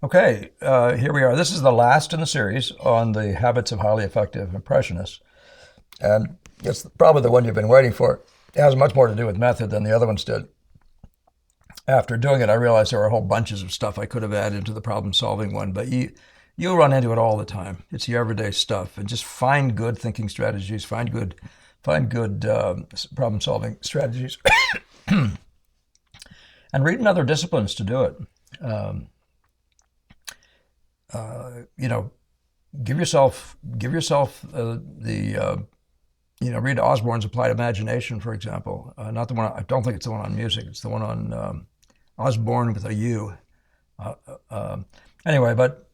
Okay, here we are. This is the last in the series on the habits of highly effective impressionists. And it's probably the one you've been waiting for. It has much more to do with method than the other ones did. After doing it, I realized there were whole bunches of stuff I could have added into the problem solving one, but you'll run into it all the time. It's your everyday stuff. And just find good thinking strategies, find good problem solving strategies, and read in other disciplines to do it. Um, you know, give yourself the read Osborne's Applied Imagination, for example. Not the one. I don't think it's the one on music. It's the one on Osborne with a U. Uh, anyway, but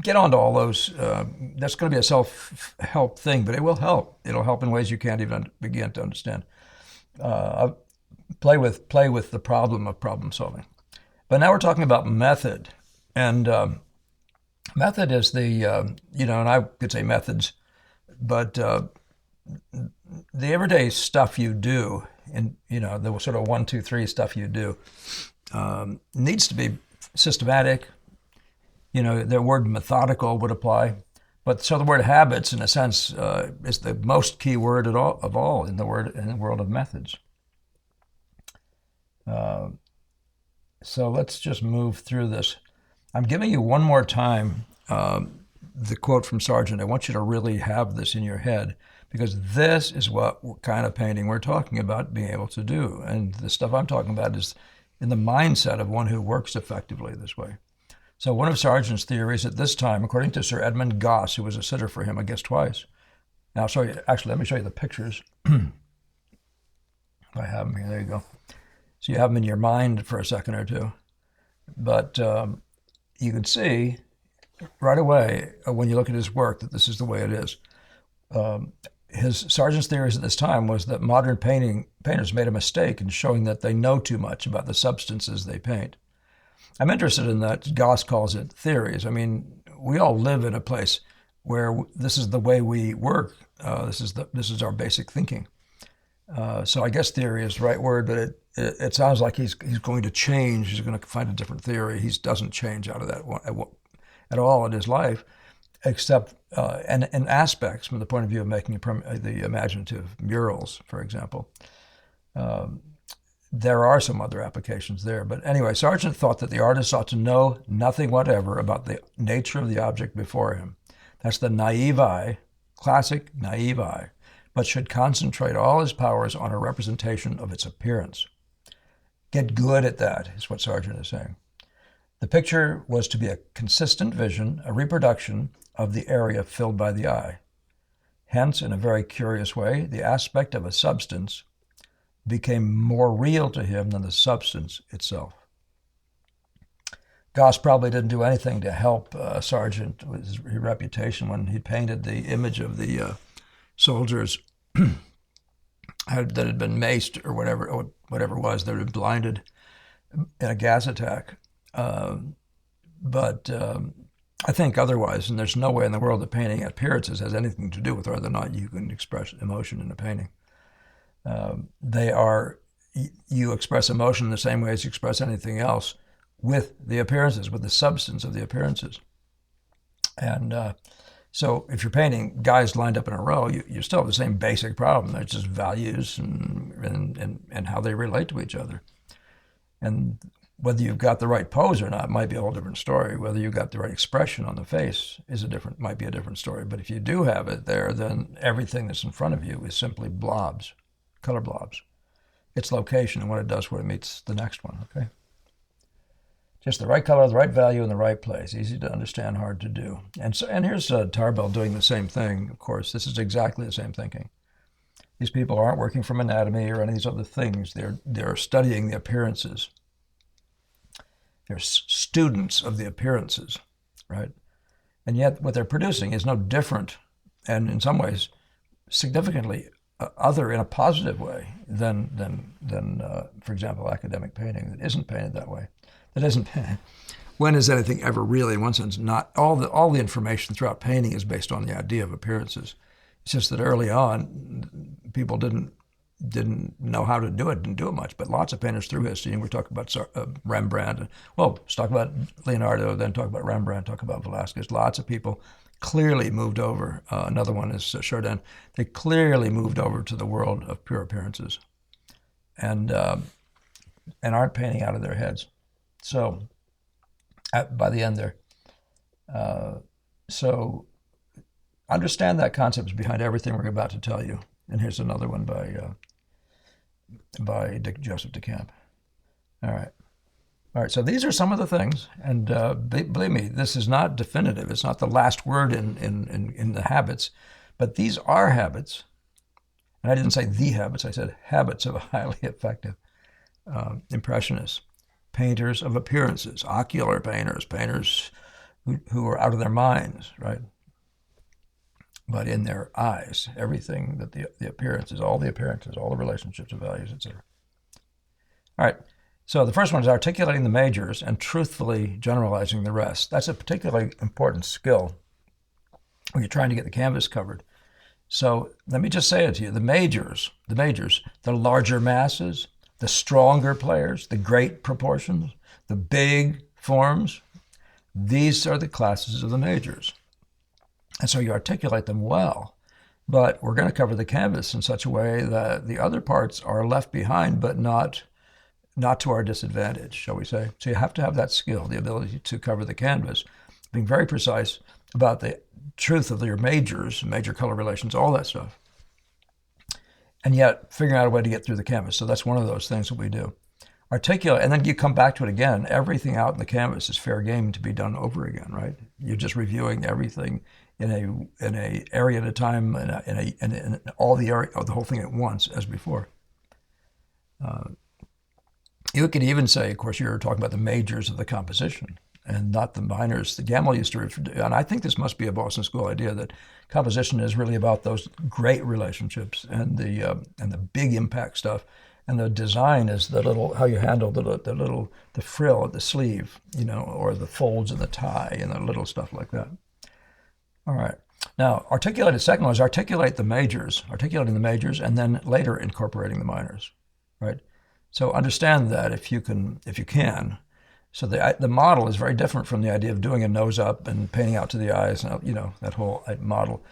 get onto all those. That's going to be a self-help thing, but it will help. It'll help in ways you can't even begin to understand. Uh, play with the problem of problem solving. But now we're talking about method, and method is and I could say methods, but the everyday stuff you do, and the sort of 1, 2, 3 stuff you do, needs to be systematic. The word methodical would apply, but so the word habits, in a sense, is the most key word of all in the world of methods. Uh, so let's just move through this. I'm giving you one more time the quote from Sargent. I want you to really have this in your head, because this is what kind of painting we're talking about being able to do. And the stuff I'm talking about is in the mindset of one who works effectively this way. So one of Sargent's theories at this time, according to Sir Edmund Goss, who was a sitter for him, I guess twice. Now, actually, let me show you the pictures. If I have them here, there you go. So you have them in your mind for a second or two. But you can see right away when you look at his work that this is the way it is. His Sargent's theories at this time was that modern painters made a mistake in showing that they know too much about the substances they paint. I'm interested in that. Goss calls it theories. I mean, we all live in a place where this is the way we work. This is our basic thinking. So I guess theory is the right word, but it sounds like he's going to change. He's going to find a different theory. He doesn't change out of that one at all in his life, except and in aspects from the point of view of making the imaginative murals, for example. There are some other applications there. But anyway, Sargent thought that the artist ought to know nothing whatever about the nature of the object before him. That's the naive eye, classic naive eye, but should concentrate all his powers on a representation of its appearance. Get good at that, is what Sargent is saying. The picture was to be a consistent vision, a reproduction of the area filled by the eye. Hence, in a very curious way, the aspect of a substance became more real to him than the substance itself. Goss probably didn't do anything to help Sargent with his reputation when he painted the image of the soldiers that had been maced or whatever it was, that had been blinded in a gas attack. But I think otherwise, and there's no way in the world that painting appearances has anything to do with whether or not you can express emotion in a painting. You express emotion in the same way as you express anything else, with the appearances, with the substance of the appearances. And so if you're painting guys lined up in a row, you still have the same basic problem. There's just values and how they relate to each other. And whether you've got the right pose or not might be a whole different story. Whether you've got the right expression on the face might be a different story. But if you do have it there, then everything that's in front of you is simply blobs, color blobs. Its location and what it does when it meets the next one, okay? Just the right color, the right value in the right place. Easy to understand, hard to do. And here's Tarbell doing the same thing, of course. This is exactly the same thinking. These people aren't working from anatomy or any of these other things. They're studying the appearances. They're students of the appearances, right? And yet what they're producing is no different, and in some ways significantly other in a positive way than for example, academic painting that isn't painted that way. That isn't painted. When is anything ever really, in one sense, not all the information throughout painting is based on the idea of appearances. It's just that early on, people didn't didn't know how to do it, didn't do it much. But lots of painters through history, and we're talking about Rembrandt. Well, let's talk about Leonardo, then talk about Rembrandt, talk about Velázquez. Lots of people clearly moved over. Another one is Sargent. They clearly moved over to the world of pure appearances, and aren't painting out of their heads. So by the end there, so understand that concept is behind everything we're about to tell you. And here's another one by Joseph DeCamp. All right. So these are some of the things, and believe me, this is not definitive. It's not the last word in the habits, but these are habits. And I didn't say the habits. I said habits of a highly effective impressionist, painters of appearances, ocular painters who are out of their minds, right? But in their eyes, everything that the appearances, all the relationships and values, etc. All right, so the first one is articulating the majors and truthfully generalizing the rest. That's a particularly important skill when you're trying to get the canvas covered. So let me just say it to you, the majors, the larger masses, the stronger players, the great proportions, the big forms, these are the classes of the majors. And so you articulate them well, but we're going to cover the canvas in such a way that the other parts are left behind, but not to our disadvantage, shall we say. So you have to have that skill, the ability to cover the canvas, being very precise about the truth of your majors, major color relations, all that stuff, and yet figuring out a way to get through the canvas. So that's one of those things that we do. Articulate, and then you come back to it again. Everything out in the canvas is fair game to be done over again, right? You're just reviewing everything in a area at a time, in all the area, the whole thing at once, as before. You could even say, of course, you're talking about the majors of the composition and not the minors. The Gamble used to refer to, and I think this must be a Boston School idea, that composition is really about those great relationships and the big impact stuff. And the design is the little, how you handle the frill at the sleeve, or the folds of the tie and the little stuff like that. All right. Now, the second one is articulating the majors, and then later incorporating the minors, right? So understand that if you can. So the model is very different from the idea of doing a nose up and painting out to the eyes, and that whole model,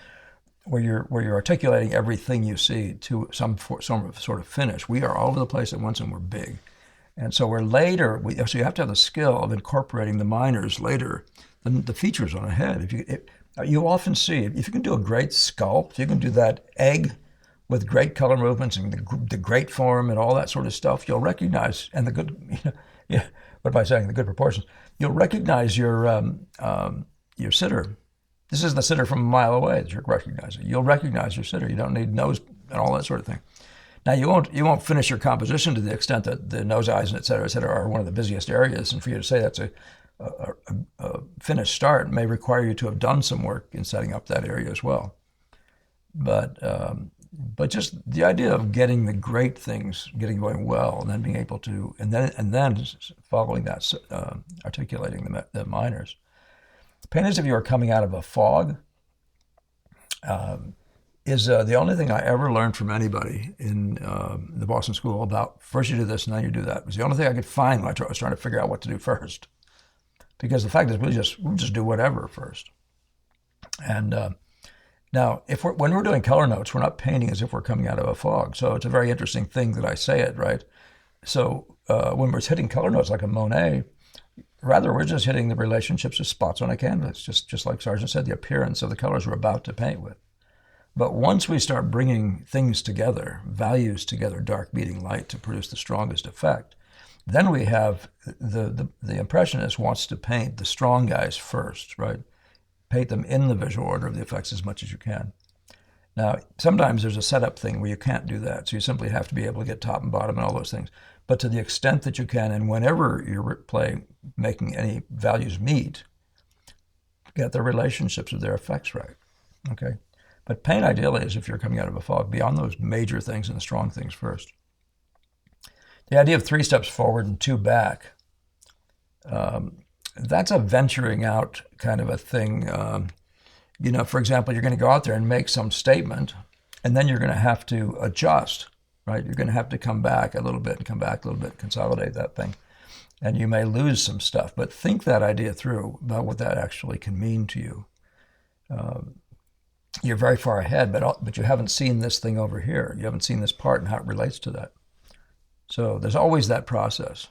where you're articulating everything you see to some sort of finish. We are all over the place at once, and we're big, and so so you have to have the skill of incorporating the minors later, the features on a head. You often see, if you can do a great sculpt, if you can do that egg with great color movements and the great form and all that sort of stuff, you'll recognize, and the good, what am I saying? The good proportions. You'll recognize your sitter. This is the sitter from a mile away that you're recognizing. You'll recognize your sitter. You don't need nose and all that sort of thing. Now you won't finish your composition to the extent that the nose, eyes, and et cetera, are one of the busiest areas. And for you to say that's a finished start may require you to have done some work in setting up that area as well. But just the idea of getting the great things, going well, and then being able to, and then following that, articulating the minors. Painters, if you are coming out of a fog, is the only thing I ever learned from anybody in the Boston School about first you do this and then you do that. It was the only thing I could find when I was trying to figure out what to do first. Because the fact is, we just do whatever first. And now, when we're doing color notes, we're not painting as if we're coming out of a fog. So it's a very interesting thing that I say it, right? So when we're hitting color notes like a Monet, rather we're just hitting the relationships of spots on a canvas, just like Sargent said, the appearance of the colors we're about to paint with. But once we start bringing things together, values together, dark meeting light to produce the strongest effect, then we have the Impressionist wants to paint the strong guys first, right? Paint them in the visual order of the effects as much as you can. Now, sometimes there's a setup thing where you can't do that, so you simply have to be able to get top and bottom and all those things. But to the extent that you can, and whenever you're making any values meet, get the relationships of their effects right, okay? But paint ideally is if you're coming out of a fog, beyond those major things and the strong things first. The idea of 3 steps forward and 2 back, that's a venturing out kind of a thing. For example, you're going to go out there and make some statement, and then you're going to have to adjust right? You're going to have to come back a little bit and come back a little bit, consolidate that thing. And you may lose some stuff, but think that idea through about what that actually can mean to you. You're very far ahead, but you haven't seen this thing over here. You haven't seen this part and how it relates to that. So there's always that process.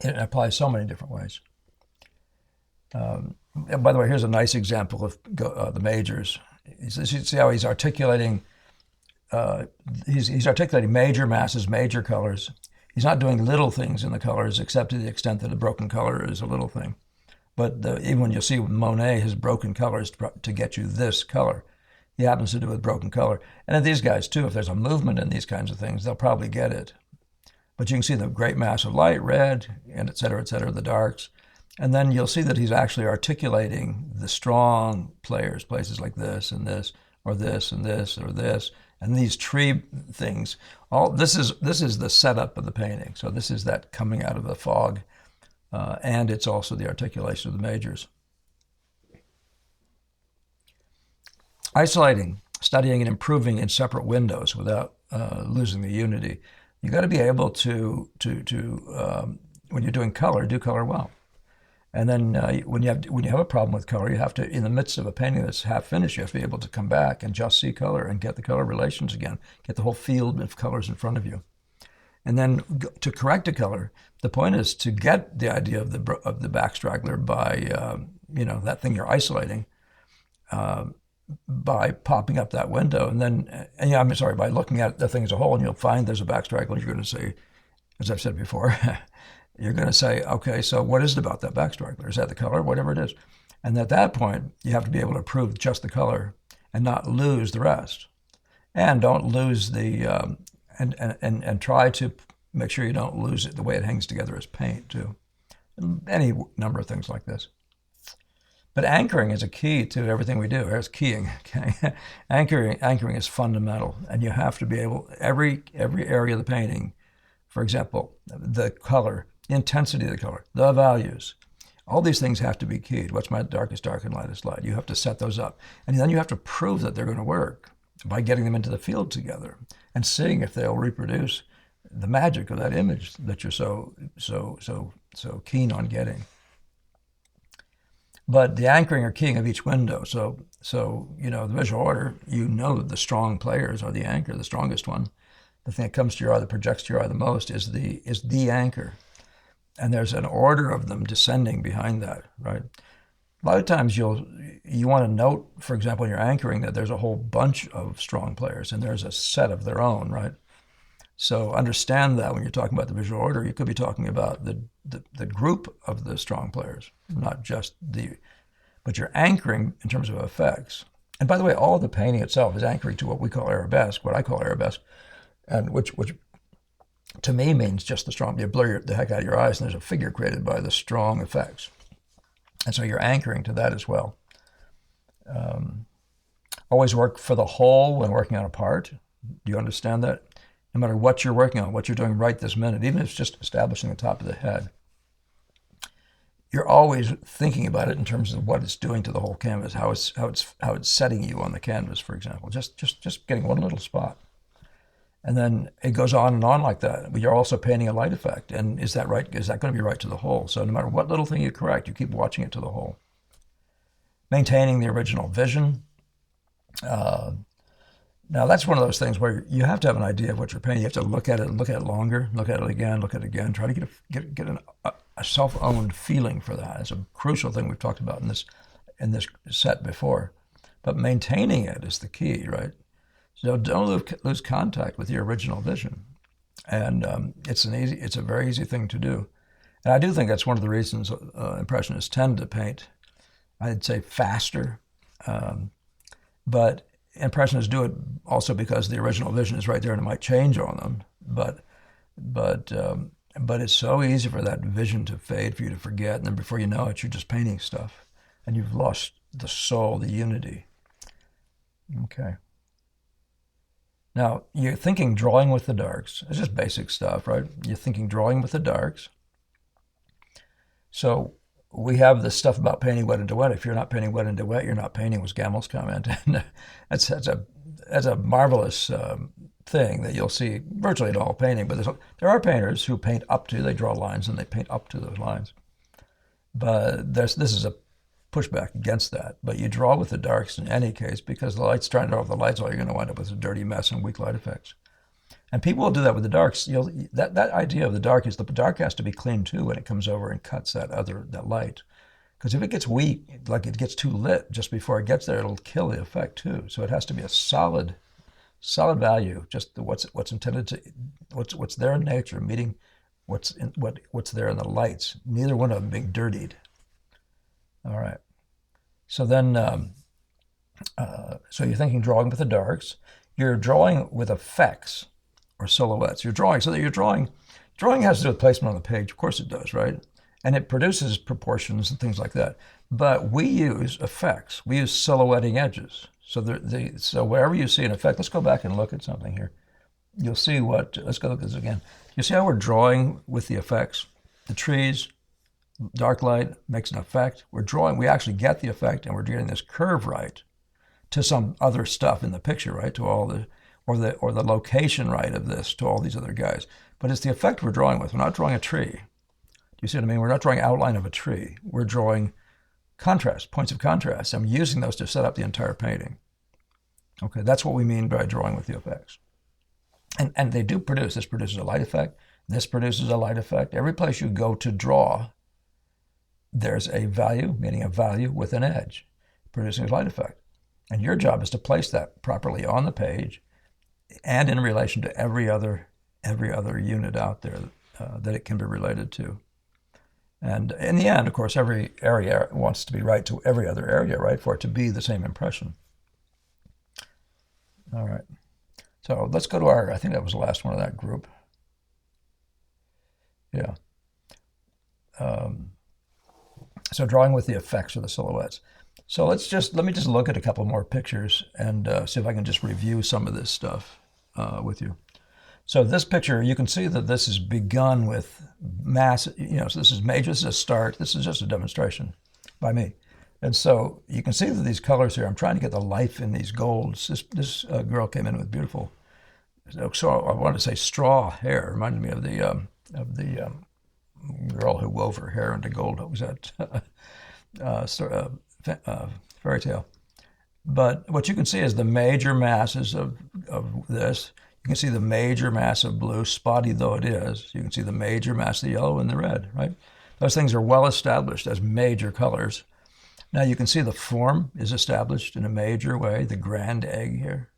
It applies so many different ways. And by the way, here's a nice example of the majors. You see how he's articulating. He's articulating major masses, major colors. He's not doing little things in the colors, except to the extent that a broken color is a little thing. But even when you see Monet has broken colors to get you this color, he happens to do it with broken color. And in these guys too, if there's a movement in these kinds of things, they'll probably get it. But you can see the great mass of light, red, and et cetera, the darks. And then you'll see that he's actually articulating the strong players, places like this and this, or this and this, or this, and these tree things. All this is the setup of the painting. So this is that coming out of the fog, and it's also the articulation of the majors. Isolating, studying, and improving in separate windows without losing the unity. You got to be able to when you're doing color, do color well. And then when you have a problem with color, you have to, in the midst of a painting that's half finished, you have to be able to come back and just see color and get the color relations again, get the whole field of colors in front of you. And then to correct a color, the point is to get the idea of the back straggler by that thing you're isolating, by popping up that window, and then by looking at the thing as a whole, and you'll find there's a back straggler. You're going to say, as I've said before. You're going to say, okay, so what is it about that back straggler? Is that the color? Whatever it is. And at that point, you have to be able to prove just the color and not lose the rest. And don't lose the, and try to make sure you don't lose it the way it hangs together as paint, too. Any number of things like this. But anchoring is a key to everything we do. There's keying, okay? Anchoring is fundamental. And you have to be able, every area of the painting, for example, the color, intensity of the color, the values, all these things have to be keyed. What's my darkest dark and lightest light? You have to set those up. And then you have to prove that they're going to work by getting them into the field together and seeing if they'll reproduce the magic of that image that you're so keen on getting. But the anchoring or keying of each window. So the visual order, the strong players are the anchor, the strongest one. The thing that comes to your eye, that projects to your eye the most is the anchor. And there's an order of them descending behind that, right? A lot of times you want to note, for example, when you're anchoring, that there's a whole bunch of strong players and there's a set of their own, right? So understand that when you're talking about the visual order, you could be talking about the group of the strong players, not just but you're anchoring in terms of effects. And by the way, all of the painting itself is anchoring to what we call arabesque, what I call arabesque, and which to me means just the strong. You blur the heck out of your eyes, and there's a figure created by the strong effects. And so you're anchoring to that as well. Always work for the whole when working on a part. Do you understand that? No matter what you're working on, what you're doing right this minute, even if it's just establishing the top of the head, you're always thinking about it in terms of what it's doing to the whole canvas, how it's setting you on the canvas, for example. Just getting one little spot. And then it goes on and on like that. But you're also painting a light effect. And is that right? Is that going to be right to the whole? So no matter what little thing you correct, you keep watching it to the whole. Maintaining the original vision. Now that's one of those things where you have to have an idea of what you're painting. You have to look at it longer, look at it again, try to get a self-owned feeling for that. It's a crucial thing we've talked about in this set before. But maintaining it is the key, right? So don't lose contact with your original vision. And it's a very easy thing to do. And I do think that's one of the reasons Impressionists tend to paint, I'd say, faster. But Impressionists do it also because the original vision is right there and it might change on them. But it's so easy for that vision to fade, for you to forget, and then before you know it, you're just painting stuff. And you've lost the soul, the unity. Okay. Now, you're thinking drawing with the darks. It's just basic stuff, right? You're thinking drawing with the darks. So we have this stuff about painting wet into wet. If you're not painting wet into wet, you're not painting, was Gamel's comment. And that's a marvelous thing that you'll see virtually in all painting, but there are painters who paint up to, they draw lines and they paint up to those lines. But this is a pushback against that. But you draw with the darks in any case because the light's trying to draw with the lights, all you're going to wind up with a dirty mess and weak light effects. And people will do that with the darks. That idea of the dark is the dark has to be clean too when it comes over and cuts that light. Because if it gets weak, like it gets too lit just before it gets there, it'll kill the effect too. So it has to be a solid value, just what's intended to, what's there in nature, meeting what's there in the lights. Neither one of them being dirtied. All right. So then, so you're thinking drawing with the darks. You're drawing with effects or silhouettes. You're drawing so that drawing has to do with placement on the page. Of course it does, right? And it produces proportions and things like that. But we use effects. We use silhouetting edges. So wherever you see an effect, let's go back and look at something here. You'll see let's go look at this again. You see how we're drawing with the effects? The trees, dark light makes an effect. We actually get the effect and we're getting this curve right to some other stuff in the picture, right? To all or the location right of this to all these other guys. But it's the effect we're drawing with. We're not drawing a tree. You see what I mean? We're not drawing outline of a tree. We're drawing contrast, points of contrast. I'm using those to set up the entire painting. Okay, that's what we mean by drawing with the effects. And they do produce. This produces a light effect. This produces a light effect. Every place you go to draw, there's a value, meaning a value with an edge, producing a light effect. And your job is to place that properly on the page and in relation to every other unit out there that it can be related to. And in the end, of course, every area wants to be right to every other area, right, for it to be the same impression. All right. So let's go to I think that was the last one of that group. Yeah. So drawing with the effects or the silhouettes. So let me just look at a couple more pictures and see if I can just review some of this stuff with you. So this picture, you can see that this is begun with mass, so this is major, this is a start, this is just a demonstration by me. And so you can see that these colors here, I'm trying to get the life in these golds. This girl came in with beautiful, so I wanted to say straw hair, reminded me of the girl who wove her hair into gold. What was that? Fairy tale. But what you can see is the major masses of this. You can see the major mass of blue, spotty though it is. You can see the major mass of the yellow and the red, right? Those things are well established as major colors. Now you can see the form is established in a major way, the grand egg here.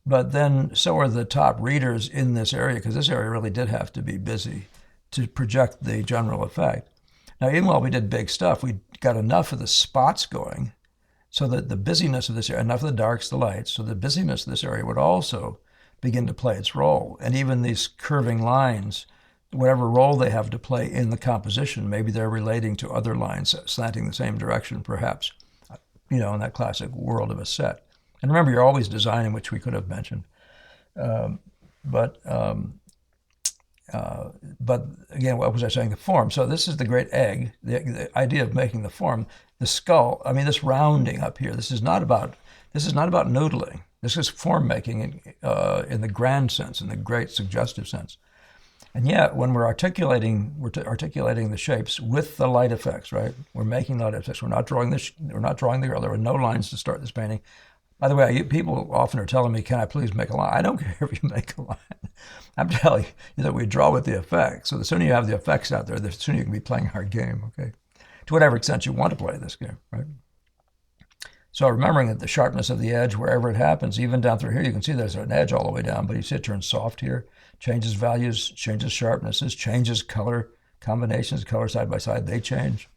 But then so are the top readers in this area, because this area really did have to be busy to project the general effect. Now, even while we did big stuff, we got enough of the spots going so that the busyness of this area, enough of the darks, the lights, so the busyness of this area would also begin to play its role. And even these curving lines, whatever role they have to play in the composition, maybe they're relating to other lines slanting the same direction, perhaps, in that classic world of a set. And remember, you're always designing, which we could have mentioned. But again, what was I saying? The form. So this is the great egg, the idea of making the form, the skull. I mean, this rounding up here, this is not about noodling. This is form making in the grand sense, in the great suggestive sense. And yet, when we're articulating the shapes with the light effects, right? We're making light effects. We're not drawing this. We're not drawing the girl. There were no lines to start this painting. By the way, people often are telling me, "Can I please make a line?" I don't care if you make a line. I'm telling you that we draw with the effects. So the sooner you have the effects out there, the sooner you can be playing our game. Okay, to whatever extent you want to play this game, right? So remembering that the sharpness of the edge, wherever it happens, even down through here, you can see there's an edge all the way down, but you see it turns soft here, changes values, changes sharpnesses, changes color combinations, color side by side, they change.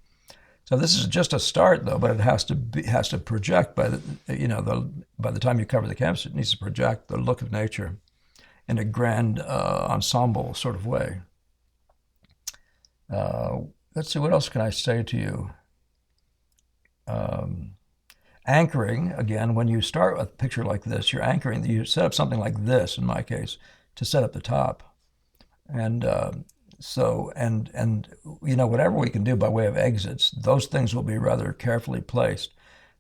So this is just a start, though, but it has to project by the time you cover the canvas, it needs to project the look of nature in a grand ensemble sort of way. Let's see, what else can I say to you? Anchoring, again, when you start with a picture like this, you're anchoring, you set up something like this, in my case, to set up the top. And whatever we can do by way of exits, those things will be rather carefully placed.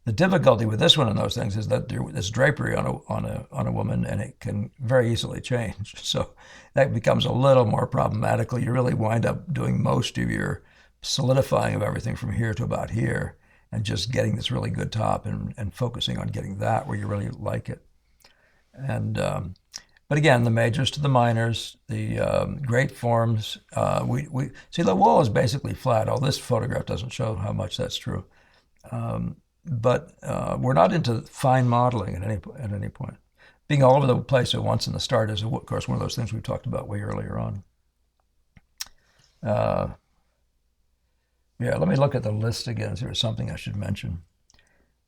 The difficulty with this one and those things is that there's drapery on a woman, and it can very easily change. So that becomes a little more problematical. You really wind up doing most of your solidifying of everything from here to about here, and just getting this really good top and focusing on getting that where you really like it. And but again, the majors to the minors, the great forms. We see the wall is basically flat. All this photograph doesn't show how much that's true. But we're not into fine modeling at any point. Being all over the place at once in the start is, of course, one of those things we talked about way earlier on. Yeah, let me look at the list again. See if there's something I should mention.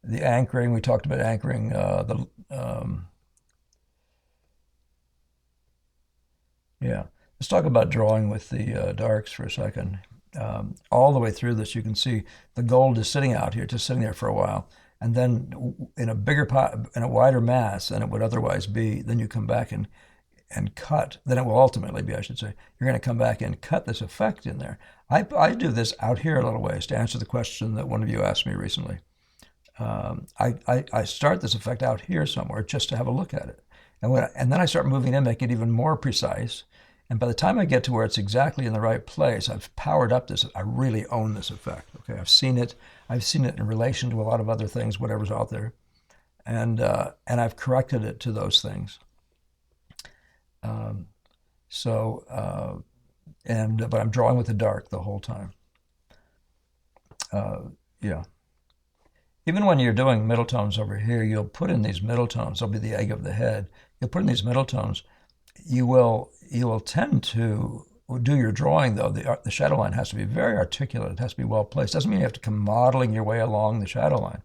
The anchoring, we talked about anchoring. Yeah, let's talk about drawing with the darks for a second. All the way through this, you can see the gold is sitting out here, just sitting there for a while. And then in a bigger pot, in a wider mass than it would otherwise be, then you come back and cut, then it will ultimately be, I should say, you're going to come back and cut this effect in there. I do this out here a little ways to answer the question that one of you asked me recently. I start this effect out here somewhere just to have a look at it. And then I start moving in, make it even more precise. And by the time I get to where it's exactly in the right place, I've powered up this. I really own this effect. Okay, I've seen it. I've seen it in relation to a lot of other things, whatever's out there, and I've corrected it to those things. But I'm drawing with the dark the whole time. Yeah. Even when you're doing middle tones over here, you'll put in these middle tones. They'll be the egg of the head. You'll put in these middle tones. You will tend to do your drawing, though. The shadow line has to be very articulate. It has to be well placed. Doesn't mean you have to come modeling your way along the shadow line.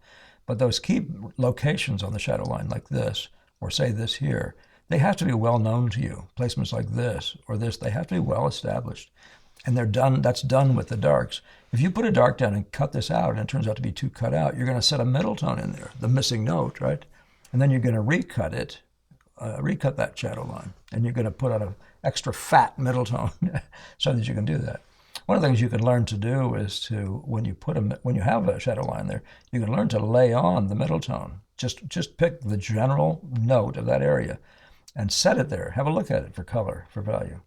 But those key locations on the shadow line, like this, or say this here, they have to be well known to you. Placements like this or this, they have to be well established. And they're done. That's done with the darks. If you put a dark down and cut this out, and it turns out to be too cut out, you're going to set a middle tone in there, the missing note, right? And then you're going to recut it, recut that shadow line, and you're going to put out an extra fat middle tone so that you can do that. One of the things you can learn to do is to, when you have a shadow line there, you can learn to lay on the middle tone. Just pick the general note of that area and set it there. Have a look at it for color, for value.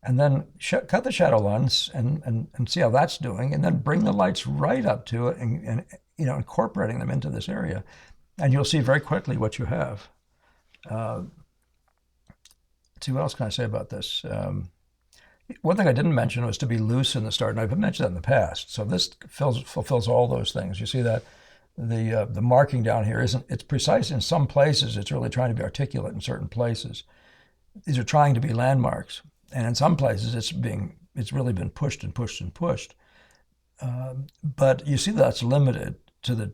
And then cut the shadow lines and see how that's doing, and then bring the lights right up to it and incorporating them into this area. And you'll see very quickly what you have. See, what else can I say about this? One thing I didn't mention was to be loose in the start, and I've mentioned that in the past. So this fulfills all those things. You see that the marking down here it's precise in some places. It's really trying to be articulate in certain places. These are trying to be landmarks. And in some places, it's really been pushed and pushed and pushed. But you see that's limited to the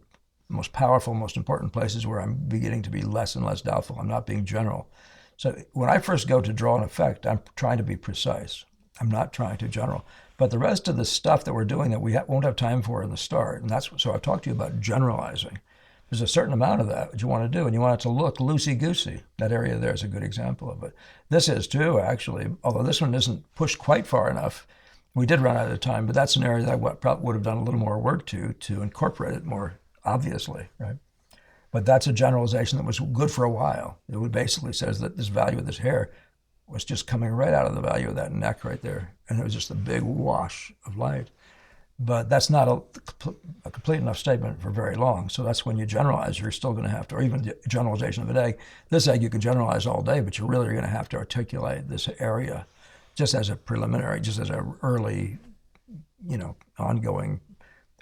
most powerful, most important places where I'm beginning to be less and less doubtful. I'm not being general. So when I first go to draw an effect, I'm trying to be precise. I'm not trying to general. But the rest of the stuff that we're doing that we won't have time for in the start, and so I've talked to you about generalizing. There's a certain amount of that you want to do, and you want it to look loosey-goosey. That area there is a good example of it. This is too, actually, although this one isn't pushed quite far enough. We did run out of time, but that's an area that I probably would have done a little more work to incorporate it more obviously, right? But that's a generalization that was good for a while. It basically says that this value of this hair was just coming right out of the value of that neck right there, and it was just a big wash of light. But that's not a complete enough statement for very long. So that's when you generalize, you're still going to have to, or even the generalization of an egg. This egg you can generalize all day, but you're really going to have to articulate this area just as a preliminary, just as an early, ongoing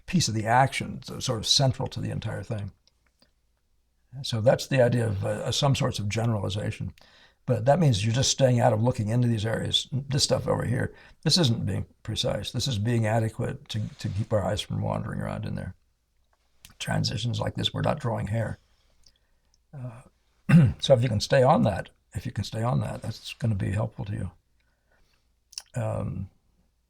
piece of the action, so sort of central to the entire thing. So that's the idea of some sorts of generalization. But that means you're just staying out of looking into these areas. This stuff over here, this isn't being precise. This is being adequate to keep our eyes from wandering around in there. Transitions like this, we're not drawing hair. So if you can stay on that, that's going to be helpful to you.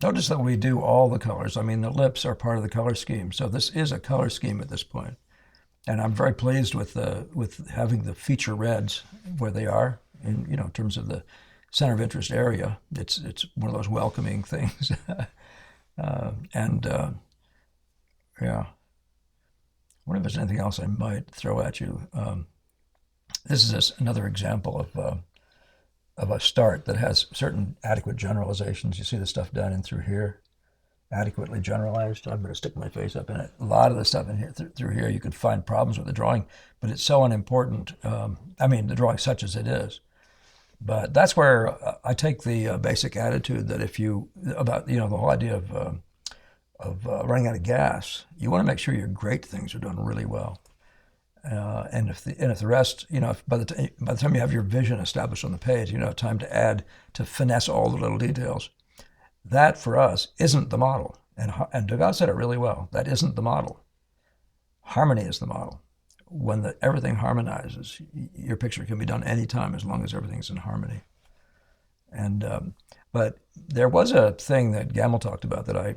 Notice that we do all the colors. I mean, the lips are part of the color scheme. So this is a color scheme at this point. And I'm very pleased with having the feature reds where they are. In terms of the center of interest area, it's one of those welcoming things, yeah. wonder if there's anything else I might throw at you. This is just another example of a start that has certain adequate generalizations. You see the stuff down in through here, adequately generalized. I'm going to stick my face up in it. A lot of the stuff in here through here, you could find problems with the drawing, but it's so unimportant. I mean, the drawing such as it is. But that's where I take the basic attitude that if you about the whole idea of running out of gas, you want to make sure your great things are done really well. And if the rest, if by the time you have your vision established on the page, you don't have time to add to finesse all the little details. That for us isn't the model. And Degas said it really well. That isn't the model. Harmony is the model. When everything harmonizes, your picture can be done anytime as long as everything's in harmony. And but there was a thing that Gamble talked about that I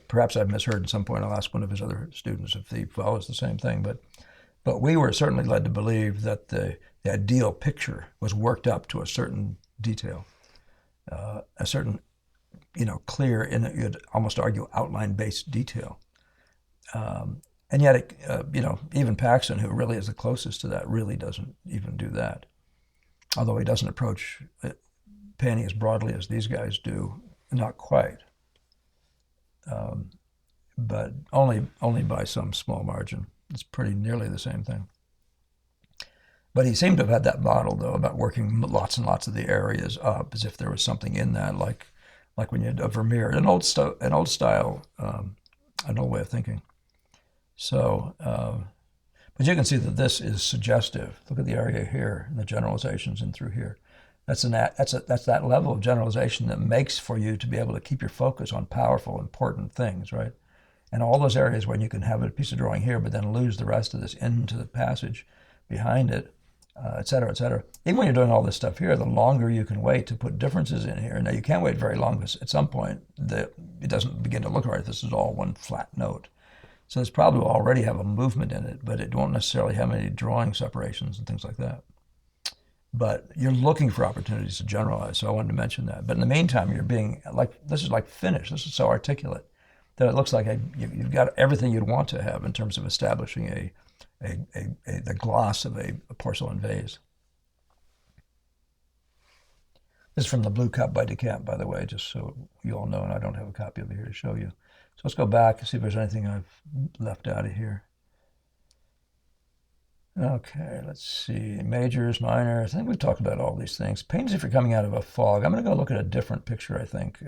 perhaps I've misheard at some point. I'll ask one of his other students if he follows the same thing. But we were certainly led to believe that the ideal picture was worked up to a certain detail, a certain clear, you'd almost argue outline-based detail. And yet, even Paxson, who really is the closest to that, really doesn't even do that. Although he doesn't approach painting as broadly as these guys do, not quite, but only by some small margin. It's pretty nearly the same thing. But he seemed to have had that model, though, about working lots and lots of the areas up, as if there was something in that, like when you had a Vermeer, an old style, an old way of thinking. So, but you can see that this is suggestive. Look at the area here, and the generalizations in through here. That's that level of generalization that makes for you to be able to keep your focus on powerful, important things, right? And all those areas where you can have a piece of drawing here, but then lose the rest of this into the passage behind it, et cetera, et cetera. Even when you're doing all this stuff here, the longer you can wait to put differences in here. Now, you can't wait very long because at some point it doesn't begin to look right. This is all one flat note. So this probably will already have a movement in it, but it won't necessarily have any drawing separations and things like that. But you're looking for opportunities to generalize, so I wanted to mention that. But in the meantime, you're being this is like finished. This is so articulate that it looks like you've got everything you'd want to have in terms of establishing the gloss of a porcelain vase. This is from the Blue Cup by Decamp, by the way, just so you all know, and I don't have a copy of it here to show you. So let's go back and see if there's anything I've left out of here. Okay, let's see. Majors, minors. I think we've talked about all these things. Paint as if you're coming out of a fog. I'm going to go look at a different picture, I think.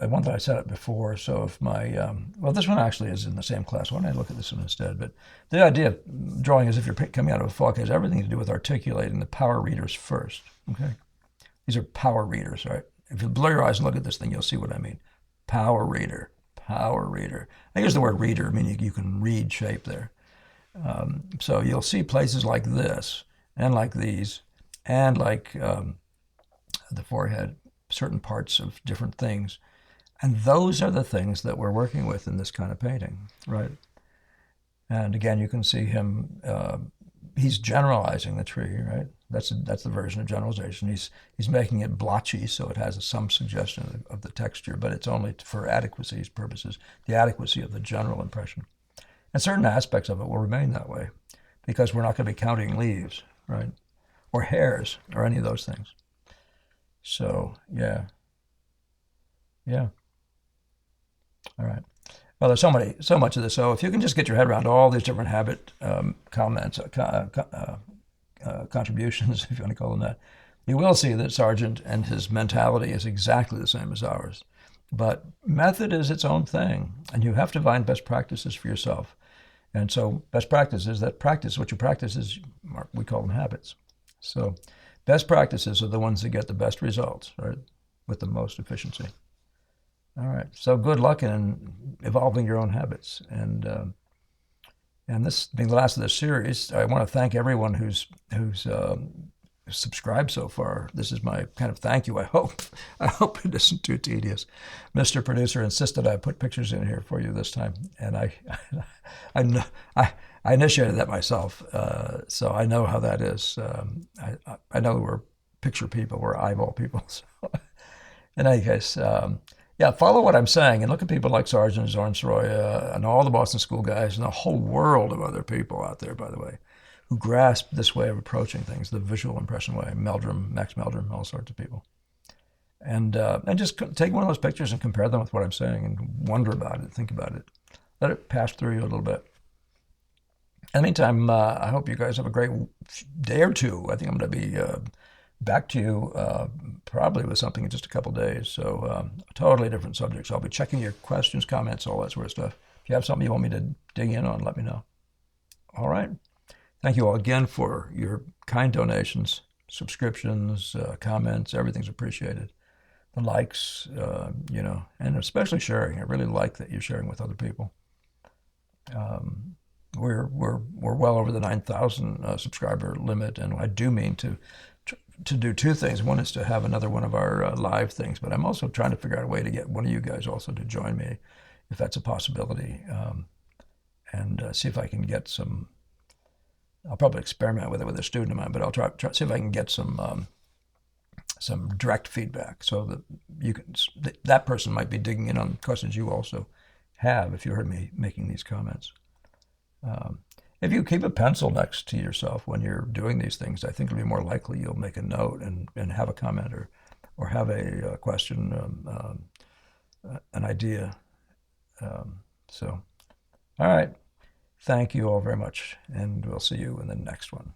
One that I set up before. So if well, this one actually is in the same class. Why don't I look at this one instead? But the idea of drawing as if you're coming out of a fog has everything to do with articulating the power readers first. Okay, these are power readers, right? If you blur your eyes and look at this thing, you'll see what I mean. Power reader. Power reader. I use the word reader, meaning you can read shape there. So you'll see places like this, and like these, and like the forehead, certain parts of different things. And those are the things that we're working with in this kind of painting, right? And again, you can see him, he's generalizing the tree, right? That's the version of generalization. He's making it blotchy, so it has some suggestion of the texture, but it's only for adequacy's purposes, the adequacy of the general impression. And certain aspects of it will remain that way because we're not going to be counting leaves, right? Or hairs, or any of those things. So, yeah. All right. Well, there's so much of this. So if you can just get your head around all these different habit comments, contributions, if you want to call them that, you will see that Sargent and his mentality is exactly the same as ours. But method is its own thing, and you have to find best practices for yourself. And so best practices that practice, what you practice is, we call them habits. So best practices are the ones that get the best results, right, with the most efficiency. All right, so good luck in evolving your own habits. And this being the last of this series, I want to thank everyone who's subscribed so far. This is my kind of thank you. I hope it isn't too tedious. Mr. Producer insisted I put pictures in here for you this time, and I initiated that myself, so I know how that is. I know we're picture people, we're eyeball people. So In any case, yeah, follow what I'm saying and look at people like Sargent, Zorn Soroya, and all the Boston School guys, and a whole world of other people out there, by the way, who grasp this way of approaching things, the visual impression way. Meldrum, Max Meldrum, all sorts of people. And just take one of those pictures and compare them with what I'm saying and wonder about it, think about it. Let it pass through you a little bit. In the meantime, I hope you guys have a great day or two. I think I'm going to be back to you probably with something in just a couple days. So totally different subjects. I'll be checking your questions, comments, all that sort of stuff. If you have something you want me to dig in on, let me know. All right. Thank you all again for your kind donations, subscriptions, comments. Everything's appreciated. The likes, and especially sharing. I really like that you're sharing with other people. We're well over the 9,000 subscriber limit, and I do mean to do two things. One is to have another one of our live things, but I'm also trying to figure out a way to get one of you guys also to join me, if that's a possibility, and see if I can get some. I'll probably experiment with it with a student of mine, but I'll try see if I can get some direct feedback, so that you can that person might be digging in on questions you also have if you heard me making these comments. If you keep a pencil next to yourself when you're doing these things, I think it'll be more likely you'll make a note and have a comment or have a question, an idea. So, all right. Thank you all very much, and we'll see you in the next one.